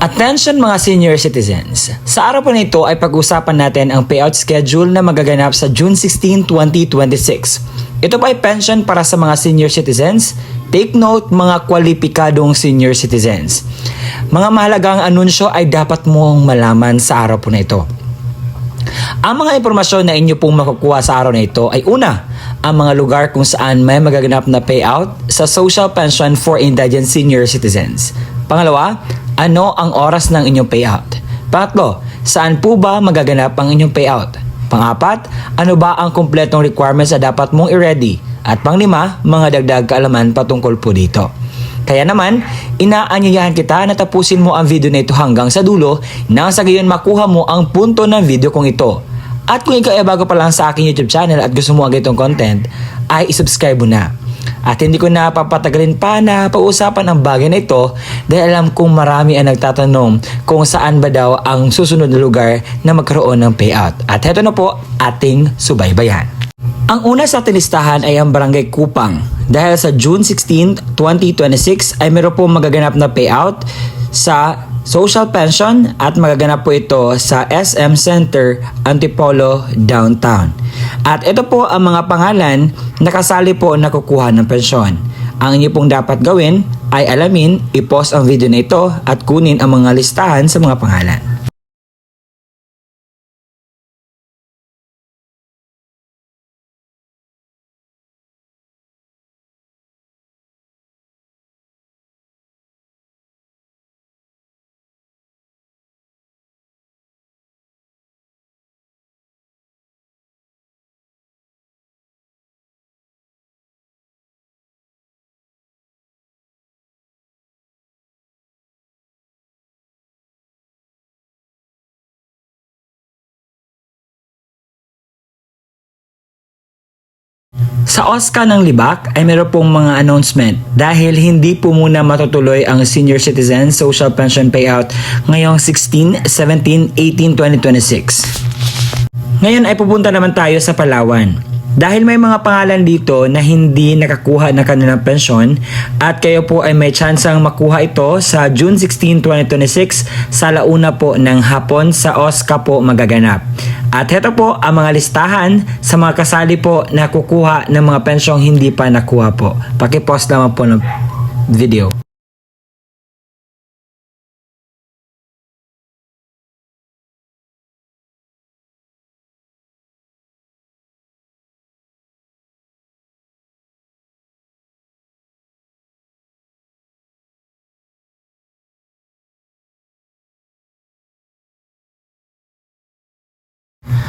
Attention mga senior citizens! Sa araw po na ito ay pag-usapan natin ang payout schedule na magaganap sa June 16, 2026. Ito pa ay pension para sa mga senior citizens. Take note mga kwalipikadong senior citizens. Mga mahalagang anunsyo ay dapat mong malaman sa araw po na ito. Ang mga impormasyon na inyo pong makukuha sa araw na ito ay una, ang mga lugar kung saan may magaganap na payout sa social pension for indigent senior citizens. Pangalawa, ano ang oras ng inyong payout? Pangatlo, saan po ba magaganap ang inyong payout? Pangapat, ano ba ang kumpletong requirements na dapat mong i-ready? At panglima, mga dagdag kaalaman patungkol po dito. Kaya naman, inaanyayahan kita na tapusin mo ang video na ito hanggang sa dulo nang sa gayon makuha mo ang punto ng video kong ito. At kung ikaw ay bago pa lang sa aking YouTube channel at gusto mo agad itong content, ay isubscribe mo na. At hindi ko na papatagalin pa na pausapan ang bagay na ito dahil alam kong marami ang nagtatanong kung saan ba daw ang susunod na lugar na magkaroon ng payout. At heto na po ating subaybayan. Ang una sa ating listahan ay ang Barangay Kupang. Dahil sa June 16, 2026 ay meron po magaganap na payout sa social pension at magaganap po ito sa SM Center, Antipolo, Downtown. At ito po ang mga pangalan na kasali po na kukuha ng pensyon. Ang inyo pong dapat gawin ay alamin, i-pause ang video na ito at kunin ang mga listahan sa mga pangalan. Sa OSCA ng Libak ay meron pong mga announcement dahil hindi po muna matutuloy ang Senior Citizen Social Pension Payout ngayong 16, 17, 18, 2026. Ngayon ay pupunta naman tayo sa Palawan. Dahil may mga pangalan dito na hindi nakakuha ng kanilang pensyon at kayo po ay may tsansang makuha ito sa June 16, 2026 sa launa po ng hapon sa OSCA po magaganap. At heto po ang mga listahan sa mga kasali po na kukuha ng mga pensyong hindi pa nakuha po. Paki-pause naman po ng video.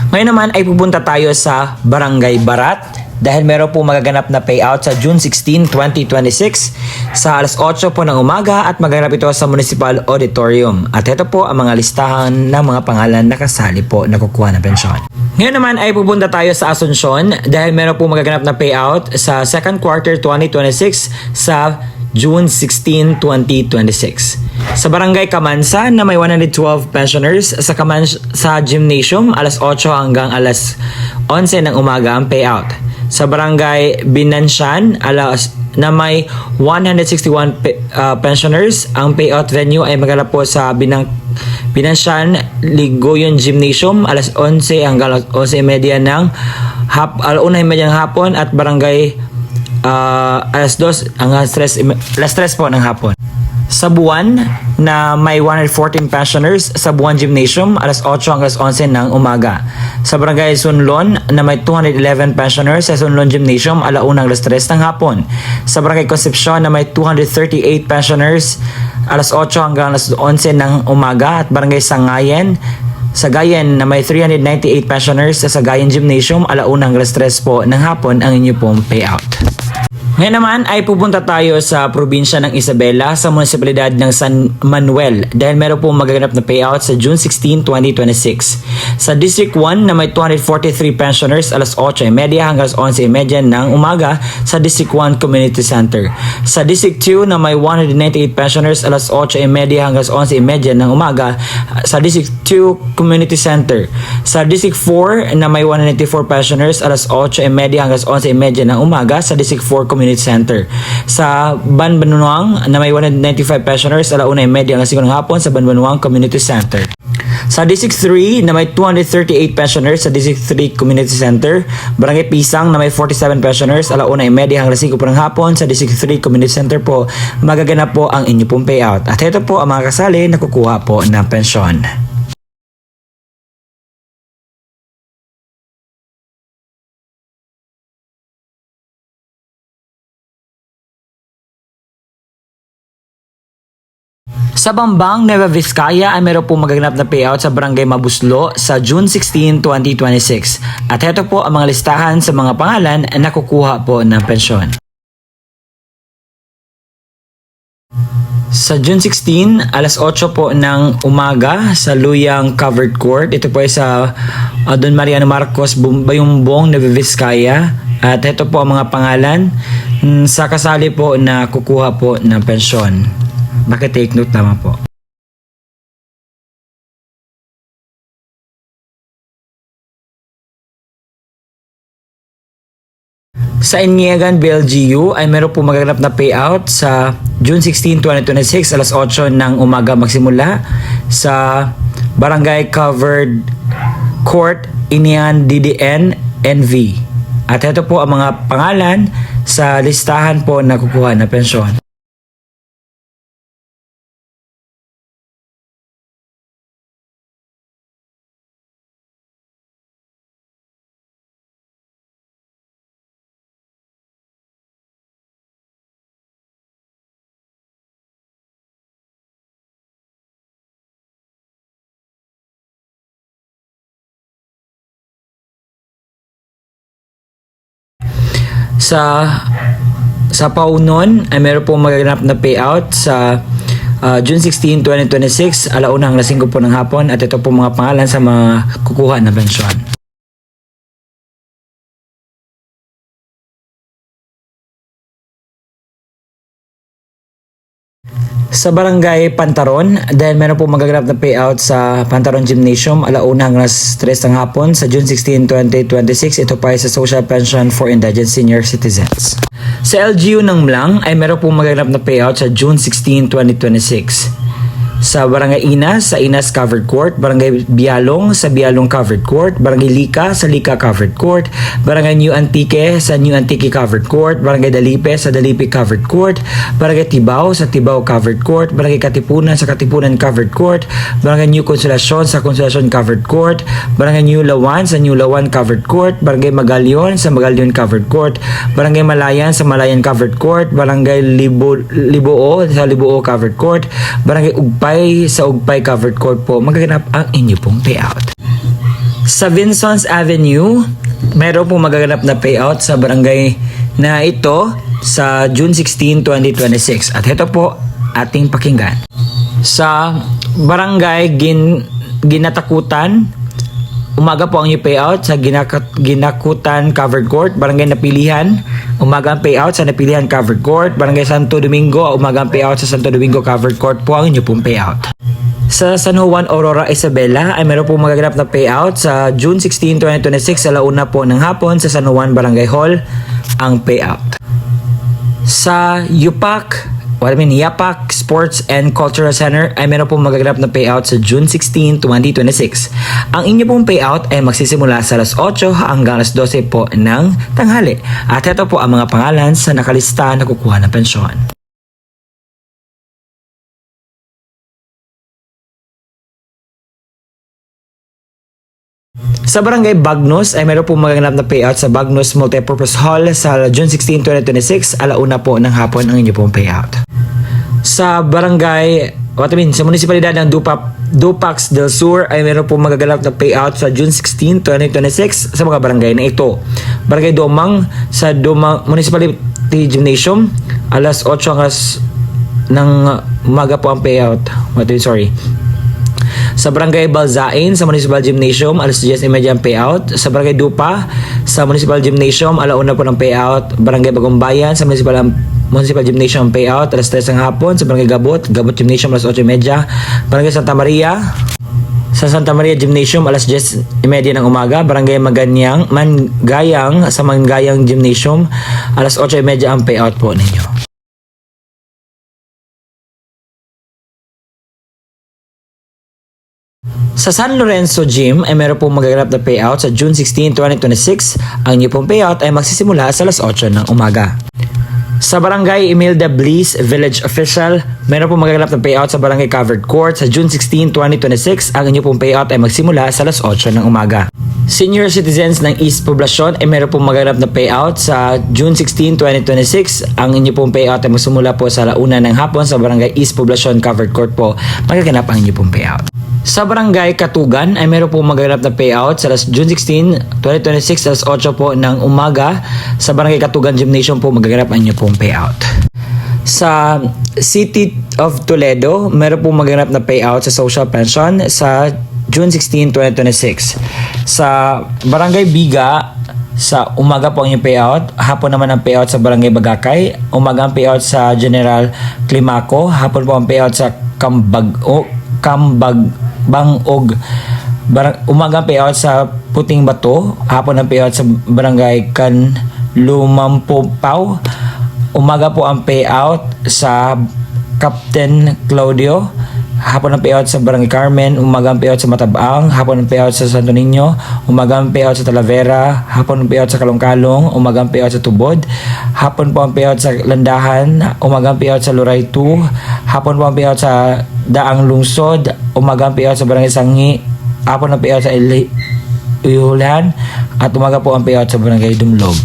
Ngayon naman ay pupunta tayo sa Barangay Barat dahil meron po magaganap na payout sa June 16, 2026 sa alas 8 po ng umaga at magaganap ito sa Municipal Auditorium. At ito po ang mga listahan ng mga pangalan na kasali po na kukuha ng pensyon. Ngayon naman ay pupunta tayo sa Asuncion dahil meron po magaganap na payout sa second quarter 2026 sa June 16, 2026. Sa Barangay Kamansa na may 112 pensioners sa gymnasium alas 8 hanggang alas 11 ng umaga ang payout. Sa Barangay Binansyan na may 161 pensioners, ang payout venue ay maganap po sa Binansyan Ligoyon Gymnasium alas 11 hanggang alas 11:30 ng hapon at Barangay alas 2 hanggang alas 3 po ng hapon. Sa Buwan na may 114 pensioners sa Buwan Gymnasium alas 8 hanggang alas 11 ng umaga. Sa Barangay Sunlon na may 211 pensioners sa Sunlon Gymnasium alauna hanggang alas 3 ng hapon. Sa Barangay Concepcion na may 238 pensioners alas 8 hanggang alas 11 ng umaga at Barangay Sangayen sa Gayen na may 398 pensioners sa Sagayen Gymnasium alauna hanggang alas 3 po ng hapon ang inyo pong payout. Ngayon naman ay pupunta tayo sa probinsya ng Isabela sa munisipalidad ng San Manuel dahil meron pong magaganap na payout sa June 16, 2026. Sa District 1 na may 243 pensioners alas 8:30 hanggang alas 11:30 ng umaga sa District 1 Community Center. Sa District 2 na may 198 pensioners alas 8:30 hanggang alas 11:30 ng umaga sa District 2 Community Center. Sa District 4 na may 194 pensioners alas 8:30 hanggang alas 11:30 ng umaga sa District 4 Community Community Center. Sa Banbanwang na may 195 pensioners, 1:30 hanggang 5 ng hapon sa Banbanwang Community Center. Sa District 3 na may 238 pensioners sa District 3 Community Center, Barangay Pisang na may 47 pensioners, 1:30 hanggang 5 ng hapon sa District 3 Community Center po, magaganap po ang inyo pong payout. At ito po ang mga kasali na kukuha po ng pensyon. Sa Bambang, Nueva Vizcaya ay meron po magaganap na payout sa Barangay Mabuslo sa June 16, 2026. At ito po ang mga listahan sa mga pangalan na kukuha po ng pensyon. Sa June 16, alas 8 po ng umaga sa Luyang Covered Court. Ito po ay sa Don Mariano Marcos, Bayumbong, Nueva Vizcaya. At ito po ang mga pangalan sa kasali po na kukuha po ng pensyon. Take note naman po. Sa Iniagan, BLGU ay meron po magaganap na payout sa June 16, 2026, alas 8 ng umaga magsimula sa Barangay Covered Court, Inian, DDN, NV. At ito po ang mga pangalan sa listahan po na kukuha na pensyon. Sa Paunon ay meron pong magaganap na payout sa June 16, 2026, 1:00 hanggang 5 po ng hapon. At ito po mga pangalan sa mga kukuha na pensyon. Sa Barangay Pantaron, dahil meron po magaganap na payout sa Pantaron Gymnasium, 1:00 hanggang 3 ng hapon sa June 16, 2026. Ito pa ay sa Social Pension for Indigent Senior Citizens. Sa LGU ng Mlang ay meron po magaganap na payout sa June 16, 2026. Sa Barangay Inas, sa Inas Covered Court, Barangay Bialong, sa Bialong Covered Court, Barangay Lika, sa Lika Covered Court, Barangay New Antique, sa New Antique Covered Court, Barangay Dalipe, sa Dalipe Covered Court, Barangay Tibao, sa Tibao Covered Court, Barangay Katipunan, sa Katipunan Covered Court, Barangay New Consolacion, sa Consolacion Covered Court, Barangay New Lawan, sa New Lawan Covered Court, Barangay Magalion, sa Magalion Covered Court, Barangay Malayan, sa Malayan Covered Court, Barangay Libuo, sa Libuo Covered Court, Barangay Ugpay, sa Ugpay Covered Court po magaganap ang inyo pong payout. Sa Vinsons Avenue, meron pong magaganap na payout sa barangay na ito sa June 16, 2026. At ito po ating pakinggan. Sa Barangay Ginatakutan, umaga po ang inyong payout sa Ginakutan Covered Court. Barangay Napilihan, umaga ang payout sa Napilihan Covered Court. Barangay Santo Domingo, umaga ang payout sa Santo Domingo Covered Court po ang inyong pong payout. Sa San Juan Aurora Isabela ay meron pong magaganap na payout sa June 16, 2026, 1:00 po ng hapon sa San Juan Barangay Hall ang payout. Sa Yapak Sports and Cultural Center ay meron pong magaganap na payout sa June 16, 2026. Ang inyo pong payout ay magsisimula sa alas 8 hanggang alas 12 po ng tanghali. At ito po ang mga pangalan sa nakalista na kukuha ng pensyon. Sa Barangay Bagnos ay meron pong magaganap na payout sa Bagnos Multipurpose Hall sa June 16, 2026, 1:00 po ng hapon ang inyo pong payout. Sa sa munisipalidad ng Dupax del Sur ay meron pong magaganap na payout sa June 16, 2026 sa mga barangay na ito. Barangay Domang, sa Domang Municipality Gymnasium, alas 8 hanggang ng umaga po ang payout. Sa Barangay Balzain, sa Municipal Gymnasium, alas 10:30 ang payout. Sa Barangay Dupa, sa Municipal Gymnasium, 1:00 po ng payout. Barangay Bagumbayan, sa Municipal Gymnasium payout, alas 3 ng hapon. Sa Barangay Gabot Gymnasium, alas 8:30. Barangay Santa Maria, Sa Santa Maria Gymnasium, alas 10:30 ng umaga. Barangay Mangayang sa Mangayang Gymnasium, alas 8:30 ang payout po ninyo. Sa San Lorenzo Gym ay meron pong magaganap na payout sa June 16, 2026. Ang inyo pong payout ay magsisimula sa alas 8 ng umaga. Sa Barangay Imelda Bliss Village Official, meron pong magaganap na payout sa Barangay Covered Court sa June 16, 2026. Ang inyo pong payout ay magsimula sa alas 8 ng umaga. Senior citizens ng East Poblacion ay meron pong magaganap na payout sa June 16, 2026. Ang inyo pong payout ay magsimula po sa 1 ng hapon sa Barangay East Poblacion Covered Court po. Magaganap ang inyo pong payout. Sa Barangay Katugan ay meron pong magaganap na payout sa June 16, 2026 alas 8 po ng umaga. Sa Barangay Katugan Gymnasium po magaganap ang inyo pong payout. Sa City of Toledo, meron pong magaganap na payout sa social pension sa June 16, 2026. Sa Barangay Biga, sa umaga po ang inyong payout. Hapon naman ang payout sa Barangay Bagakay. Umaga ang payout sa General Climaco. Hapon po ang payout sa Bangog. Umaga ang payout sa Puting Bato. Hapon ang payout sa Barangay Canlumampupaw. Umaga po ang payout sa Captain Claudio. Hapon ang payout sa Barangay Carmen. Umaga ang payout sa Matabang. Hapon ang payout sa Santo Niño. Umaga ang payout sa Talavera. Hapon ang payout sa Kalongkalong. Umaga ang payout sa Tubod. Hapon po ang payout sa Landahan. Umaga ang payout sa Luray 2. Hapon po ang payout sa Daang Lungsod. Umaga ang payout sa Barangay Sangi. Hapon ang payout sa Ihulan. At umaga po ang payout sa Barangay Dumlog.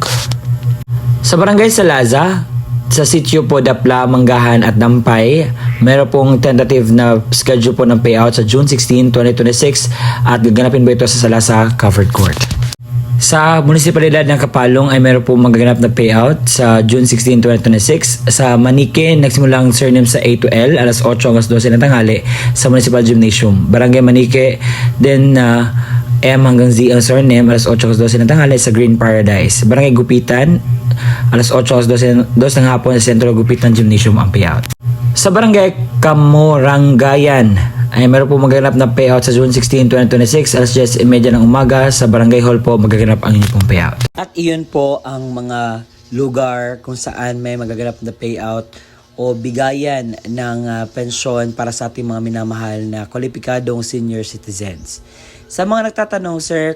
Sa Barangay Salaza, sa sitio po Dapla, Manggahan at Dampay, meron pong tentative na schedule po ng payout sa June 16, 2026 at gaganapin po ito sa Salasa Covered Court. Sa munisipalidad ng Kapalong ay meron pong magaganap na payout sa June 16, 2026. Sa Manique, nagsimula ang surname sa A to L, alas 8 hanggang 12 ng tanghali sa Municipal Gymnasium. Barangay Manique, then M hanggang Z ang surname, alas 8 hanggang 12 ng tanghali sa Green Paradise. Barangay Gupitan, alas 8 hanggang 12 ng hapon sa Centro Gupitan Gymnasium ang payout. Sa Barangay Kamorangayan ay meron po magaganap na payout sa June 16, 2026 alas 10:30 ng umaga sa Barangay Hall po magaganap ang inyong pong payout. At iyon po ang mga lugar kung saan may magaganap na payout o bigayan ng pensyon para sa ating mga minamahal na kwalipikadong senior citizens. Sa mga nagtatanong, sir,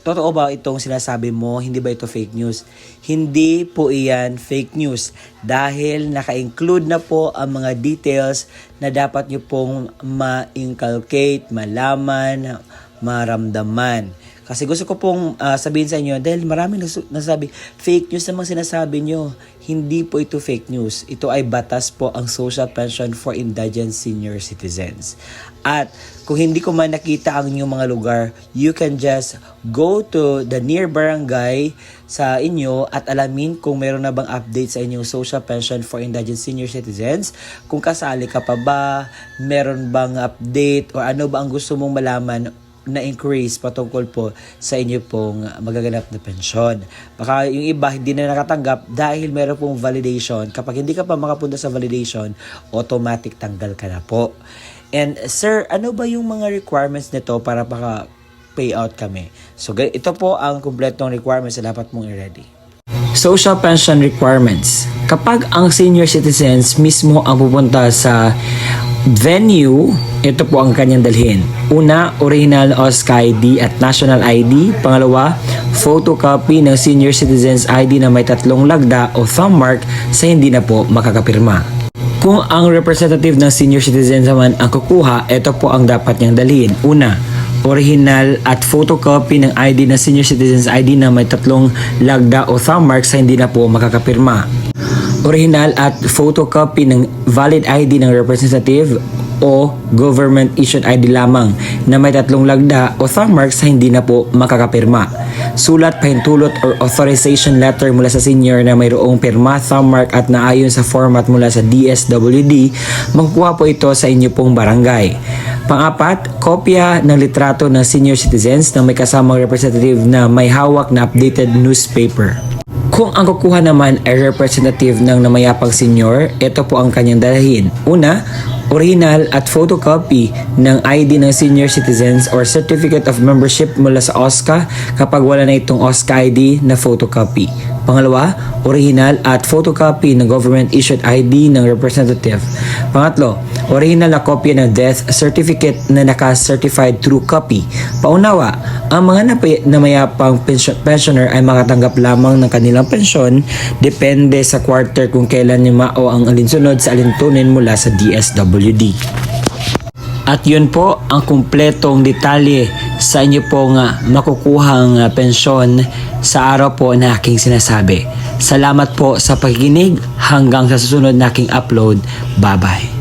totoo ba itong sinasabi mo? Hindi ba ito fake news? Hindi po iyan fake news dahil naka-include na po ang mga details na dapat nyo pong ma-inculcate, malaman, maramdaman. Kasi gusto ko pong sabihin sa inyo, dahil maraming nasabi, fake news namang sinasabi nyo. Hindi po ito fake news. Ito ay batas po ang Social Pension for Indigent Senior Citizens. At kung hindi ko man nakita ang inyong mga lugar, you can just go to the near barangay sa inyo at alamin kung meron na bang update sa inyong Social Pension for Indigent Senior Citizens. Kung kasali ka pa ba, meron bang update o ano ba ang gusto mong malaman na increase patungkol po sa inyo pong magaganap na pensyon. Baka yung iba hindi na nakatanggap dahil meron pong validation. Kapag hindi ka pa makapunta sa validation, automatic tanggal ka na po. And sir, ano ba yung mga requirements nito para payout kami? So ito po ang kumpletong requirements na dapat mong i-ready. Social pension requirements. Kapag ang senior citizens mismo ang pupunta sa venue, ito po ang kanyang dalhin. Una, original OSCA ID at national ID. Pangalawa, photocopy ng senior citizens ID na may 3 lagda o thumb mark sa hindi na po makakapirma. Kung ang representative ng senior citizens naman ang kukuha, ito po ang dapat niyang dalhin. Una, original at photocopy ng ID ng senior citizens ID na may 3 lagda o thumb mark sa hindi na po makakapirma. Original at photocopy ng valid ID ng representative o government issued ID lamang na may 3 lagda o thumb mark sa hindi na po makakapirma. Sulat, pahintulot or authorization letter mula sa senior na mayroong pirma, thumb mark at naayon sa format mula sa DSWD, makukuha po ito sa inyo pong barangay. Pang-apat, kopya ng litrato ng senior citizens na may kasamang representative na may hawak na updated newspaper. Kung ang kukuha naman ay representative ng namayapang senior, ito po ang kanyang dalhin. Una, original at photocopy ng ID ng senior citizens or certificate of membership mula sa OSCA kapag wala na itong OSCA ID na photocopy. Pangalawa, original at photocopy ng government-issued ID ng representative. Pangatlo, original na kopya ng death certificate na naka-certified true copy. Paunawa, ang mga namayapang pensioner ay makatanggap lamang ng kanilang pensyon depende sa quarter kung kailan nimao ang alinsunod sa alintunin mula sa DSWD. At yun po ang kumpletong detalye sa inyo pong makukuhang pensyon sa araw po na aking sinasabi. Salamat po sa pakikinig hanggang sa susunod na aking upload. Bye-bye.